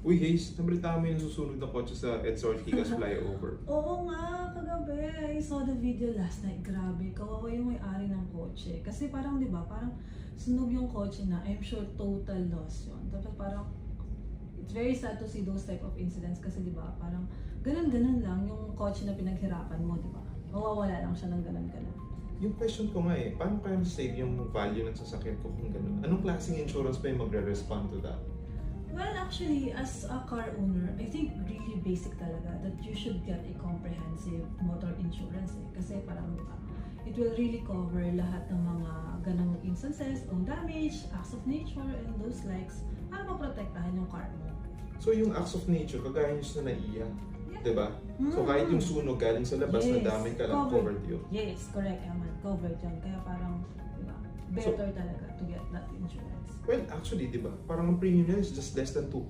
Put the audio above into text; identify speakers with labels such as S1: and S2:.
S1: Uy, Haze, nabalita kami yung susunog na kotse sa EDSA Ortigas flyover.
S2: Oo nga, kagabi. I saw the video last night. Grabe, kawawa yung may-ari ng kotse. Kasi parang, di ba, parang sunog yung kotse na, I'm sure total loss yun. Tapos parang, it's very sad to see those type of incidents kasi di ba, parang ganun-ganun lang yung kotse na pinaghirapan mo, di ba? Mawawala lang siya ng ganun-ganun.
S1: Yung question ko nga paano kaya save yung value ng sasakyan ko kung gano'n? Anong klaseng insurance pa yung magre-respond to that?
S2: Well, actually, as a car owner, I think really basic talaga that you should get a comprehensive motor insurance kasi parang diba, it will really cover lahat ng mga ganang instances, own damage, acts of nature, and those likes para maprotektahan yung car mo.
S1: So yung acts of nature, kagaya nyo sa naiya,
S2: Yeah.
S1: diba? So kahit yung sunog galing sa labas,
S2: Yes,
S1: nadamay ka lang, covered yun.
S2: Yes, correct, Eman. Covered yun. Kaya parang, diba, better talaga to get that insurance.
S1: Well, actually, diba, parang ang premium niya is just less than 2%.